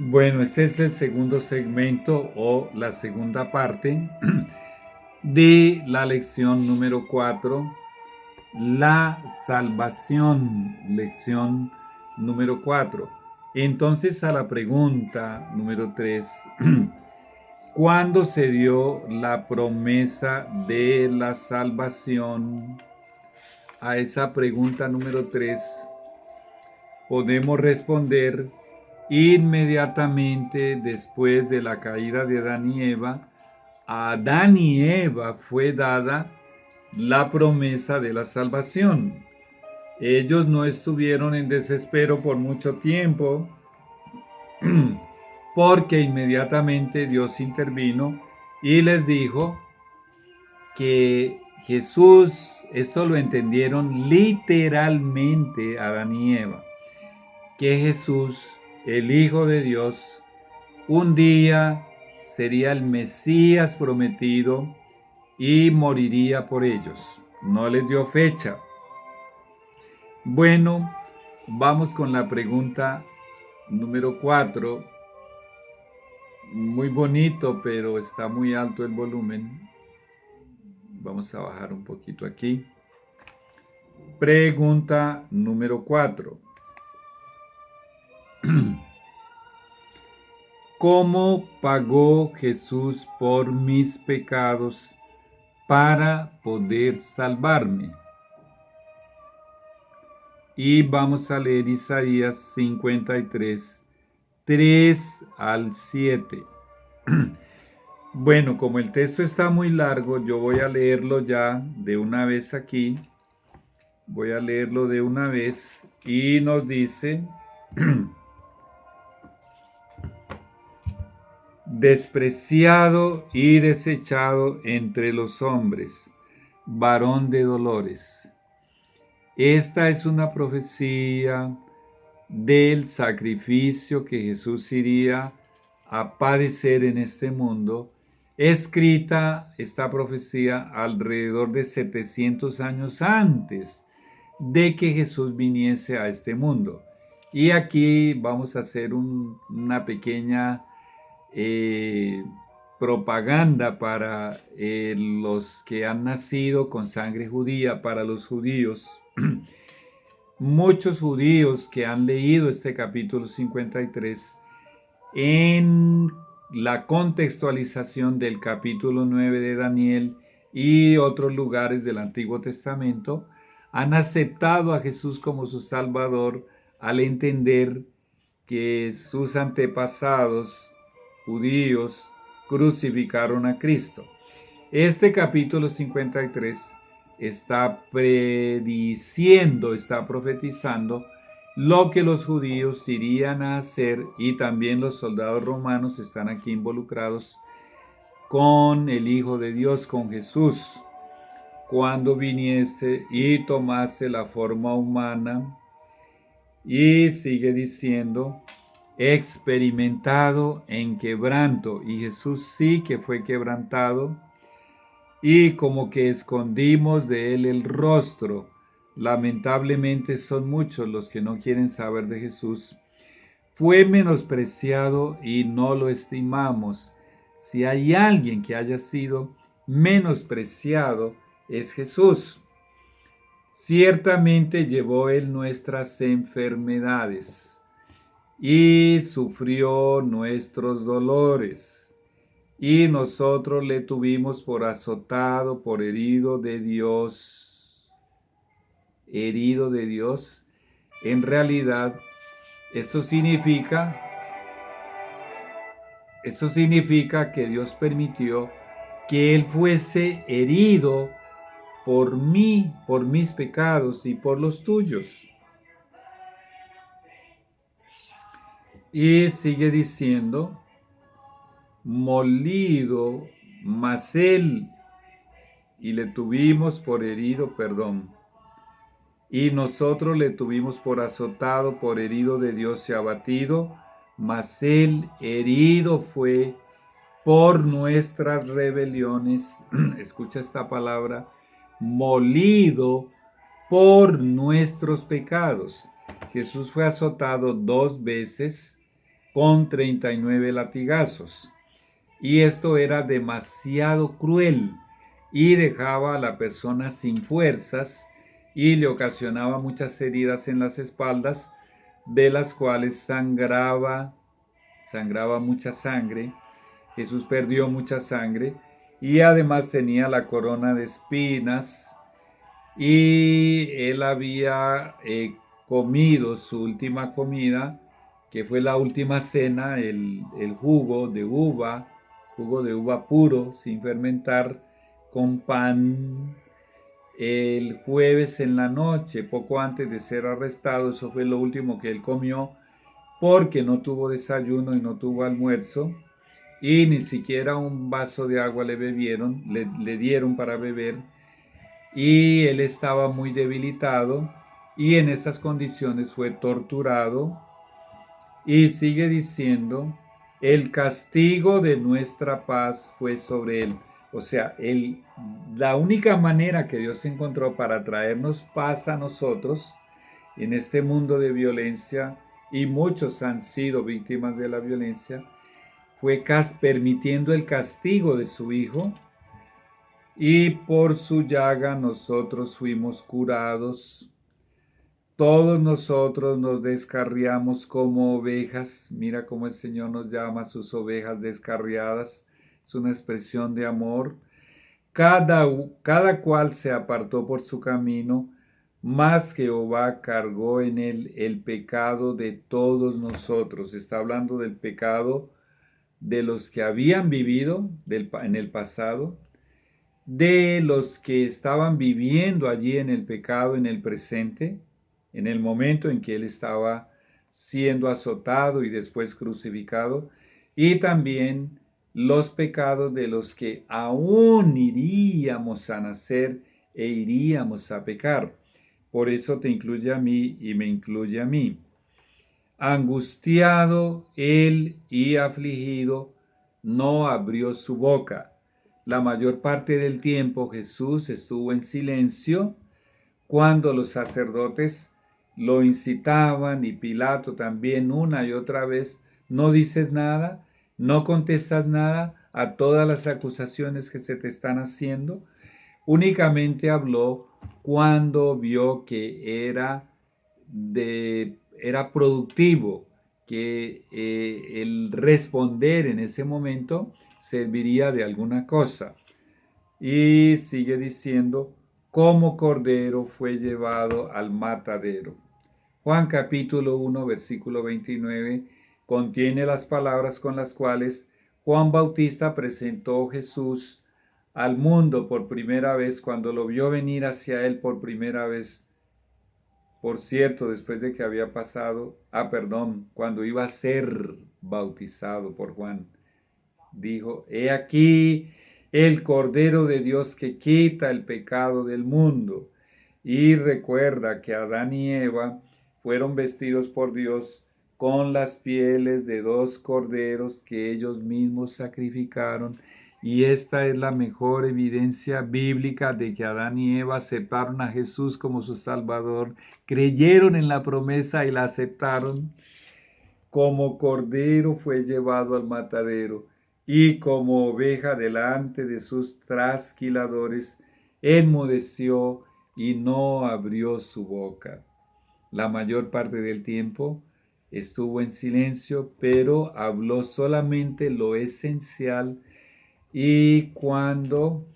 Bueno, este es el segundo segmento o la segunda parte de la lección número 4, la salvación, lección número 4. Entonces, a la pregunta número 3, ¿cuándo se dio la promesa de la salvación? A esa pregunta número 3 podemos responder inmediatamente después de la caída de Adán y Eva. A Adán y Eva fue dada la promesa de la salvación. Ellos no estuvieron en desespero por mucho tiempo, porque inmediatamente Dios intervino y les dijo que Jesús, esto lo entendieron literalmente Adán y Eva, que Jesús, el Hijo de Dios, un día sería el Mesías prometido y moriría por ellos. No les dio fecha. Bueno, vamos con la pregunta número 4. Muy bonito, pero está muy alto el volumen. Vamos a bajar un poquito aquí. Pregunta número 4. ¿Cómo pagó Jesús por mis pecados para poder salvarme? Y vamos a leer Isaías 53, 3 al 7. Bueno, como el texto está muy largo, yo voy a leerlo ya de una vez aquí. Voy a leerlo de una vez y nos dice: despreciado y desechado entre los hombres, varón de dolores. Esta es una profecía del sacrificio que Jesús iría a padecer en este mundo, escrita esta profecía alrededor de 700 años antes de que Jesús viniese a este mundo. Y aquí vamos a hacer una pequeña propaganda para los que han nacido con sangre judía, para los judíos. Muchos judíos que han leído este capítulo 53 en la contextualización del capítulo 9 de Daniel y otros lugares del Antiguo Testamento, han aceptado a Jesús como su Salvador al entender que sus antepasados judíos crucificaron a Cristo. Este capítulo 53 está prediciendo, está profetizando lo que los judíos irían a hacer, y también los soldados romanos están aquí involucrados con el Hijo de Dios, con Jesús, cuando viniese y tomase la forma humana. Y sigue diciendo: experimentado en quebranto. Y Jesús sí que fue quebrantado, y como que escondimos de él el rostro. Lamentablemente son muchos los que no quieren saber de Jesús. Fue menospreciado y no lo estimamos. Si hay alguien que haya sido menospreciado, es Jesús. Ciertamente llevó él nuestras enfermedades y sufrió nuestros dolores, y nosotros le tuvimos por azotado, por herido de Dios. Herido de Dios. En realidad, esto significa que Dios permitió que él fuese herido por mí, por mis pecados y por los tuyos. Y sigue diciendo: molido, mas él, y le tuvimos por herido, y nosotros le tuvimos por azotado, por herido de Dios y abatido, mas él herido fue por nuestras rebeliones. Escucha esta palabra: molido por nuestros pecados. Jesús fue azotado 2 veces con 39 latigazos. Y esto era demasiado cruel y dejaba a la persona sin fuerzas y le ocasionaba muchas heridas en las espaldas, de las cuales sangraba mucha sangre. Jesús perdió mucha sangre y además tenía la corona de espinas, y él había comido su última comida, que fue la última cena, el jugo de uva puro, sin fermentar, con pan, el jueves en la noche, poco antes de ser arrestado. Eso fue lo último que él comió, porque no tuvo desayuno y no tuvo almuerzo, y ni siquiera un vaso de agua le dieron para beber, y él estaba muy debilitado, y en estas condiciones fue torturado. Y sigue diciendo, el castigo de nuestra paz fue sobre él. O sea, la única manera que Dios encontró para traernos paz a nosotros en este mundo de violencia, y muchos han sido víctimas de la violencia, fue permitiendo el castigo de su Hijo, y por su llaga nosotros fuimos curados. Todos nosotros nos descarriamos como ovejas. Mira cómo el Señor nos llama a sus ovejas descarriadas. Es una expresión de amor. Cada cual se apartó por su camino, mas Jehová cargó en él el pecado de todos nosotros. Está hablando del pecado de los que habían vivido en el pasado, de los que estaban viviendo allí en el pecado en el presente, en el momento en que él estaba siendo azotado y después crucificado, y también los pecados de los que aún iríamos a nacer e iríamos a pecar. Por eso te incluye a mí y me incluye a mí. Angustiado él y afligido, no abrió su boca. La mayor parte del tiempo Jesús estuvo en silencio cuando los sacerdotes lo incitaban, y Pilato también una y otra vez: no dices nada, no contestas nada a todas las acusaciones que se te están haciendo. Únicamente habló cuando vio que era productivo, que el responder en ese momento serviría de alguna cosa. Y sigue diciendo, como cordero fue llevado al matadero. Juan capítulo 1, versículo 29, contiene las palabras con las cuales Juan Bautista presentó a Jesús al mundo por primera vez, cuando lo vio venir hacia él por primera vez. Por cierto, después de que había pasado, cuando iba a ser bautizado por Juan, dijo: he aquí el Cordero de Dios que quita el pecado del mundo. Y recuerda que Adán y Eva fueron vestidos por Dios con las pieles de 2 corderos que ellos mismos sacrificaron. Y esta es la mejor evidencia bíblica de que Adán y Eva aceptaron a Jesús como su Salvador, creyeron en la promesa y la aceptaron. Como cordero fue llevado al matadero, y como oveja delante de sus trasquiladores, enmudeció y no abrió su boca. La mayor parte del tiempo estuvo en silencio, pero habló solamente lo esencial, y cuando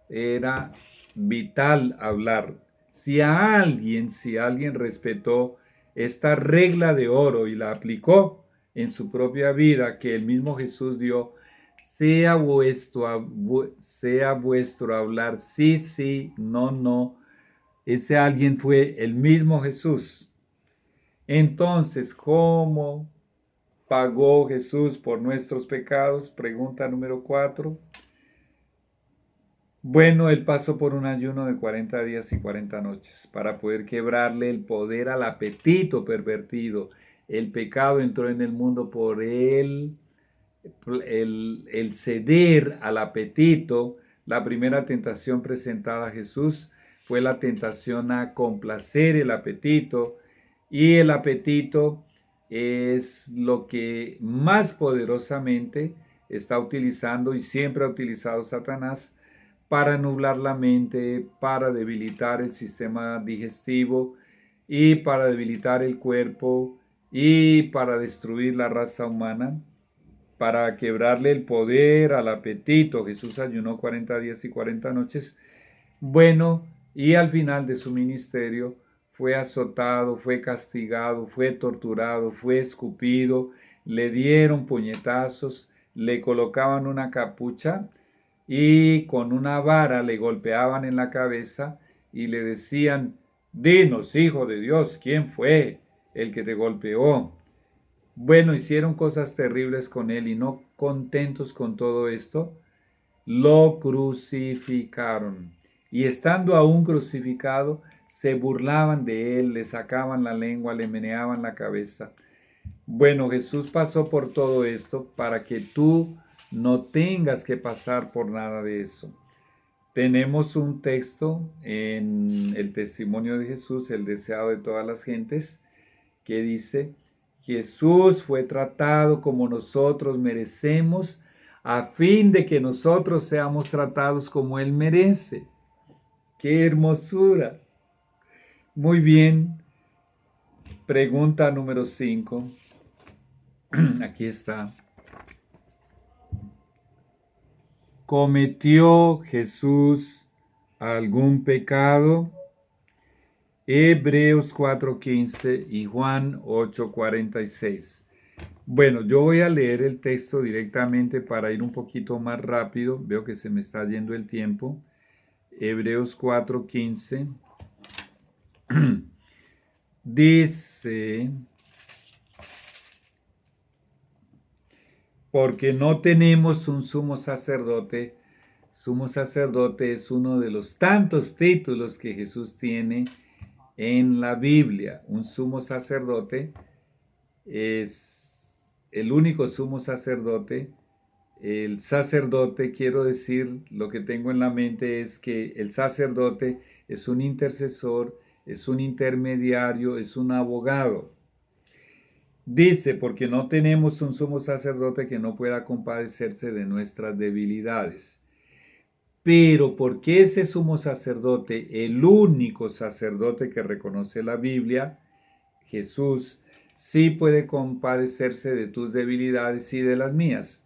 era vital hablar. Si alguien respetó esta regla de oro y la aplicó en su propia vida, que el mismo Jesús dio: sea vuestro hablar sí, sí, no, no. Ese alguien fue el mismo Jesús. Entonces, ¿cómo pagó Jesús por nuestros pecados? Pregunta número 4. Bueno, él pasó por un ayuno de 40 días y 40 noches para poder quebrarle el poder al apetito pervertido. El pecado entró en el mundo por el ceder al apetito. La primera tentación presentada a Jesús fue la tentación a complacer el apetito, y el apetito es lo que más poderosamente está utilizando y siempre ha utilizado Satanás para nublar la mente, para debilitar el sistema digestivo y para debilitar el cuerpo y para destruir la raza humana, para quebrarle el poder al apetito. Jesús ayunó 40 días y 40 noches. Bueno, y al final de su ministerio fue azotado, fue castigado, fue torturado, fue escupido, le dieron puñetazos, le colocaban una capucha y con una vara le golpeaban en la cabeza y le decían: dinos, hijo de Dios, ¿quién fue el que te golpeó? Bueno, hicieron cosas terribles con él y no contentos con todo esto, lo crucificaron. Y estando aún crucificado, se burlaban de él, le sacaban la lengua, le meneaban la cabeza. Bueno, Jesús pasó por todo esto para que tú no tengas que pasar por nada de eso. Tenemos un texto en el testimonio de Jesús, el deseado de todas las gentes, que dice: Jesús fue tratado como nosotros merecemos, a fin de que nosotros seamos tratados como Él merece. ¡Qué hermosura! Muy bien. Pregunta número 5. Aquí está. ¿Cometió Jesús algún pecado? Hebreos 4:15 y Juan 8:46. Bueno, yo voy a leer el texto directamente para ir un poquito más rápido. Veo que se me está yendo el tiempo. Hebreos 4:15 dice: porque no tenemos un sumo sacerdote. Sumo sacerdote es uno de los tantos títulos que Jesús tiene en la Biblia. Un sumo sacerdote es el único sumo sacerdote. El sacerdote, quiero decir, lo que tengo en la mente es que el sacerdote es un intercesor, es un intermediario, es un abogado. Dice: porque no tenemos un sumo sacerdote que no pueda compadecerse de nuestras debilidades. Pero porque ese sumo sacerdote, el único sacerdote que reconoce la Biblia, Jesús, sí puede compadecerse de tus debilidades y de las mías,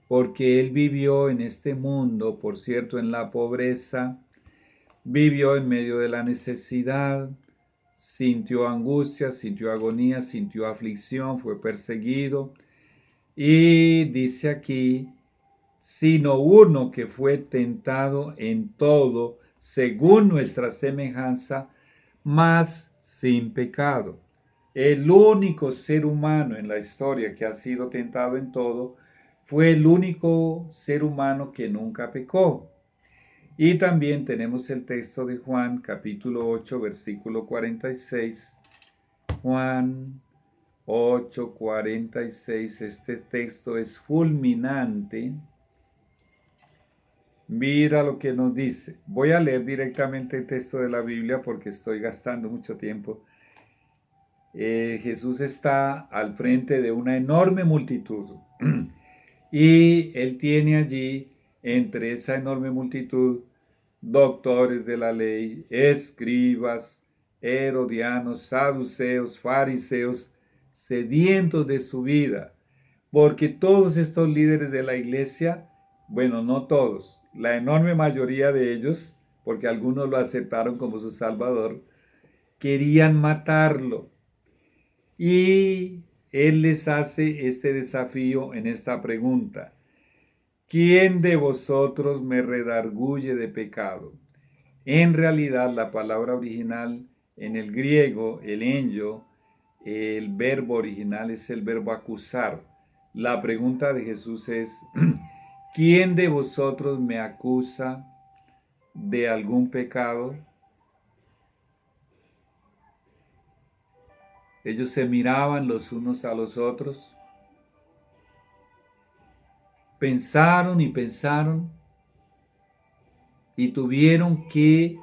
porque Él vivió en este mundo, por cierto, en la pobreza, vivió en medio de la necesidad, sintió angustia, sintió agonía, sintió aflicción, fue perseguido. Y dice aquí: sino uno que fue tentado en todo, según nuestra semejanza, mas sin pecado. El único ser humano en la historia que ha sido tentado en todo fue el único ser humano que nunca pecó. Y también tenemos el texto de Juan, capítulo 8, versículo 46. Juan 8:46. Este texto es fulminante. Mira lo que nos dice. Voy a leer directamente el texto de la Biblia porque estoy gastando mucho tiempo. Jesús está al frente de una enorme multitud y Él tiene allí, entre esa enorme multitud, doctores de la ley, escribas, herodianos, saduceos, fariseos, sedientos de su vida, porque todos estos líderes de la iglesia, bueno, no todos, la enorme mayoría de ellos, porque algunos lo aceptaron como su Salvador, querían matarlo. Y Él les hace este desafío en esta pregunta: ¿quién de vosotros me redarguye de pecado? En realidad, la palabra original en el griego, el enyo, el verbo original es el verbo acusar. La pregunta de Jesús es: ¿quién de vosotros me acusa de algún pecado? Ellos se miraban los unos a los otros, pensaron y pensaron y tuvieron que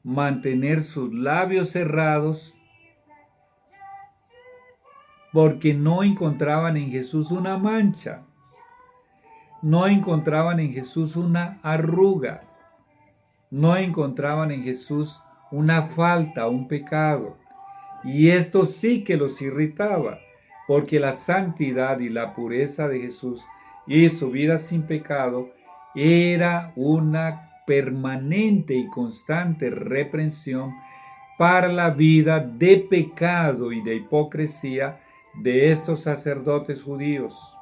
mantener sus labios cerrados porque no encontraban en Jesús una mancha, no encontraban en Jesús una arruga, no encontraban en Jesús una falta, un pecado. Y esto sí que los irritaba, porque la santidad y la pureza de Jesús y su vida sin pecado era una permanente y constante reprensión para la vida de pecado y de hipocresía de estos sacerdotes judíos.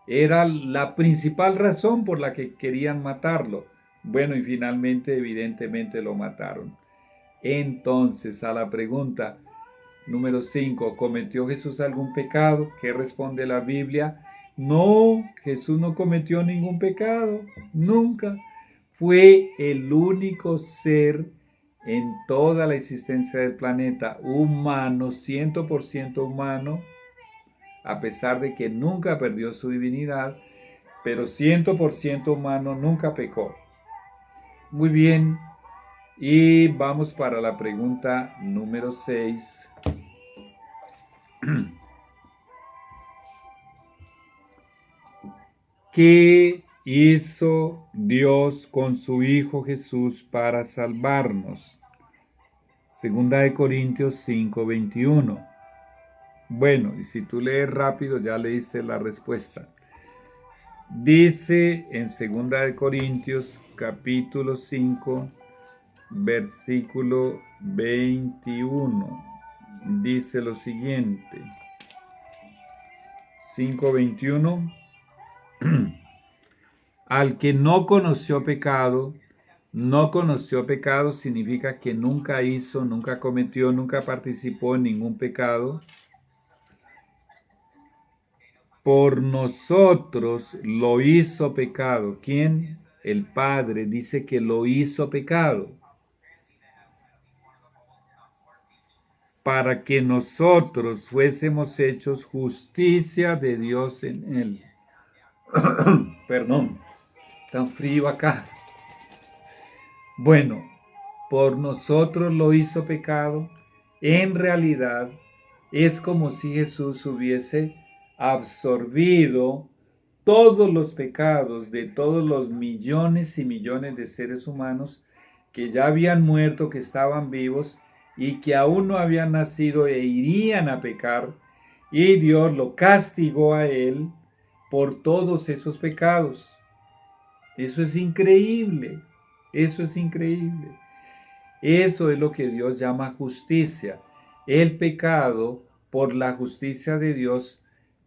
Era la principal razón por la que querían matarlo. Bueno, y finalmente, evidentemente, lo mataron. Entonces, a la pregunta número 5, ¿cometió Jesús algún pecado? ¿Qué responde la Biblia? No, Jesús no cometió ningún pecado, nunca. Fue el único ser en toda la existencia del planeta humano, 100% humano, a pesar de que nunca perdió su divinidad, pero 100% humano, nunca pecó. Muy bien, y vamos para la pregunta número 6. ¿Qué hizo Dios con su Hijo Jesús para salvarnos? Segunda de Corintios 5:21. Bueno, y si tú lees rápido ya leíste la respuesta. Dice en Segunda de Corintios capítulo 5, versículo 21. Dice lo siguiente. 5:21. Al que no conoció pecado significa que nunca hizo, nunca cometió, nunca participó en ningún pecado. Por nosotros lo hizo pecado. ¿Quién? El Padre dice que lo hizo pecado, para que nosotros fuésemos hechos justicia de Dios en él. Perdón, tan frío acá. Bueno, por nosotros lo hizo pecado. En realidad es como si Jesús hubiese absorbido todos los pecados de todos los millones y millones de seres humanos que ya habían muerto, que estaban vivos y que aún no habían nacido e irían a pecar, y Dios lo castigó a él por todos esos pecados. Eso es increíble, eso es increíble. Eso es lo que Dios llama justicia. El pecado, por la justicia de Dios,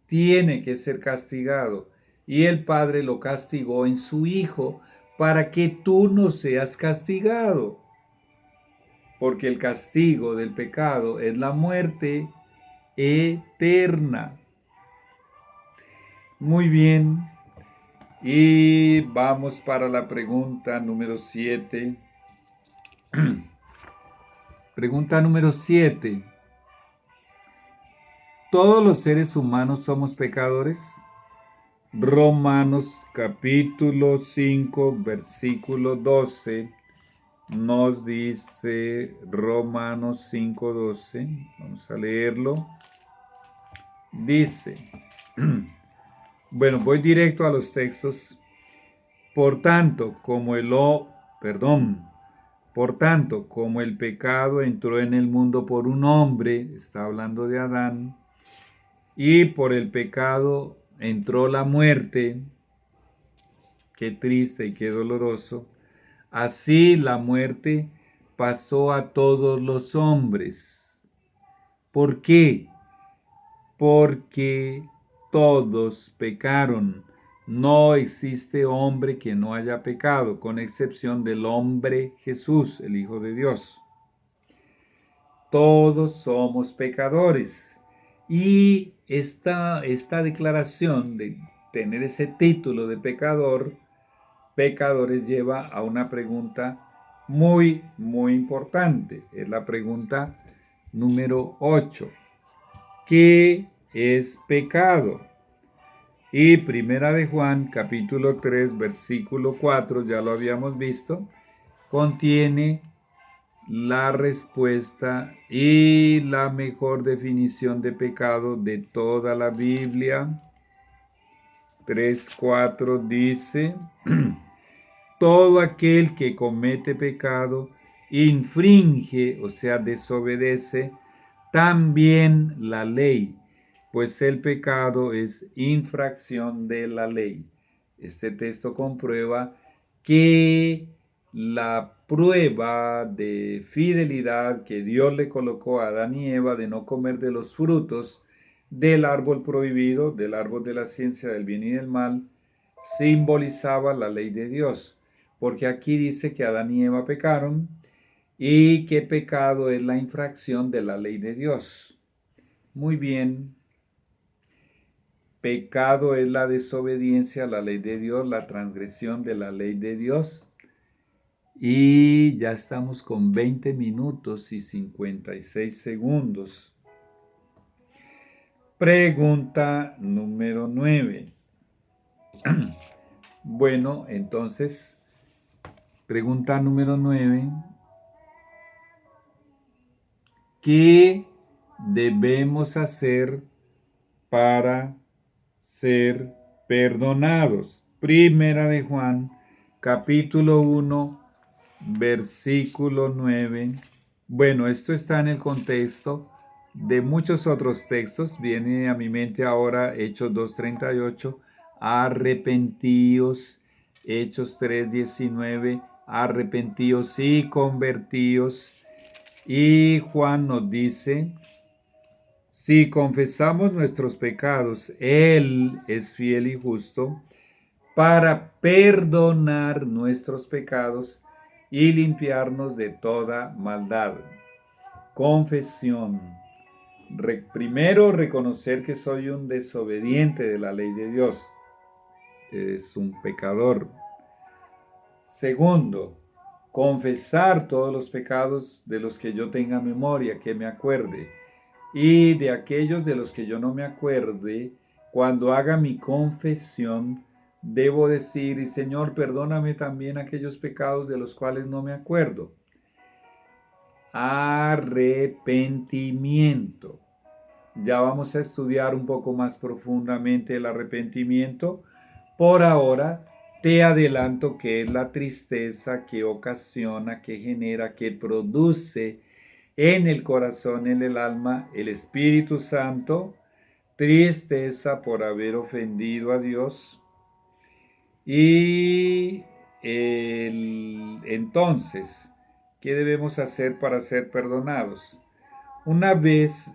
tiene que ser castigado. Y el Padre lo castigó en su Hijo para que tú no seas castigado. Porque el castigo del pecado es la muerte eterna. Muy bien. Y vamos para la pregunta número 7. Pregunta número 7. ¿Todos los seres humanos somos pecadores? Romanos capítulo 5, versículo 12 nos dice, Romanos 5, 12, vamos a leerlo. Dice, bueno, voy directo a los textos. Por tanto, como el pecado entró en el mundo por un hombre, está hablando de Adán, y por el pecado entró la muerte, qué triste y qué doloroso, así la muerte pasó a todos los hombres. ¿Por qué? Porque todos pecaron. No existe hombre que no haya pecado, con excepción del hombre Jesús, el Hijo de Dios. Todos somos pecadores. Y esta declaración de tener ese título de pecadores, lleva a una pregunta muy, muy importante. Es la pregunta número 8. ¿Qué es pecado? Y Primera de Juan, capítulo 3, versículo 4, ya lo habíamos visto, contiene la respuesta y la mejor definición de pecado de toda la Biblia. 3:4 dice, todo aquel que comete pecado infringe, o sea, desobedece también la ley, pues el pecado es infracción de la ley. Este texto comprueba que la prueba de fidelidad que Dios le colocó a Adán y Eva de no comer de los frutos del árbol prohibido, del árbol de la ciencia del bien y del mal, simbolizaba la ley de Dios, porque aquí dice que Adán y Eva pecaron y que pecado es la infracción de la ley de Dios. Muy bien. Pecado es la desobediencia a la ley de Dios, la transgresión de la ley de Dios. Y ya estamos con 20 minutos y 56 segundos. Pregunta número 9. Bueno, entonces, pregunta número 9. ¿Qué debemos hacer para ser perdonados? Primera de Juan, capítulo 1, versículo 9. Bueno, esto está en el contexto de muchos otros textos. Viene a mi mente ahora Hechos 2:38, arrepentíos. Hechos 3:19, arrepentíos y convertíos. Y Juan nos dice, si confesamos nuestros pecados, Él es fiel y justo para perdonar nuestros pecados y limpiarnos de toda maldad. Confesión. Primero, reconocer que soy un desobediente de la ley de Dios. Es un pecador. Segundo, confesar todos los pecados de los que yo tenga memoria, que me acuerde. Y de aquellos de los que yo no me acuerde, cuando haga mi confesión, debo decir, y Señor, perdóname también aquellos pecados de los cuales no me acuerdo. Arrepentimiento. Ya vamos a estudiar un poco más profundamente el arrepentimiento. Por ahora, te adelanto que es la tristeza que ocasiona, que genera, que produce en el corazón, en el alma, el Espíritu Santo, tristeza por haber ofendido a Dios. Y entonces, ¿qué debemos hacer para ser perdonados? Una vez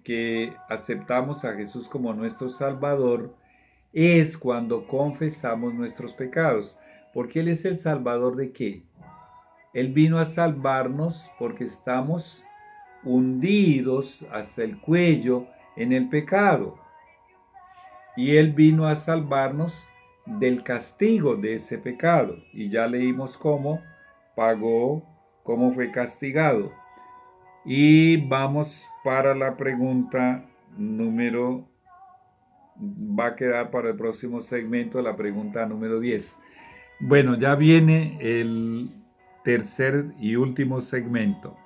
que aceptamos a Jesús como nuestro Salvador, es cuando confesamos nuestros pecados. Porque Él es el Salvador ¿de qué? Él vino a salvarnos porque estamos hundidos hasta el cuello en el pecado. Y Él vino a salvarnos del castigo de ese pecado. Y ya leímos cómo pagó, cómo fue castigado. Y vamos para la pregunta número, va a quedar para el próximo segmento, la pregunta número 10. Bueno, ya viene el tercer y último segmento.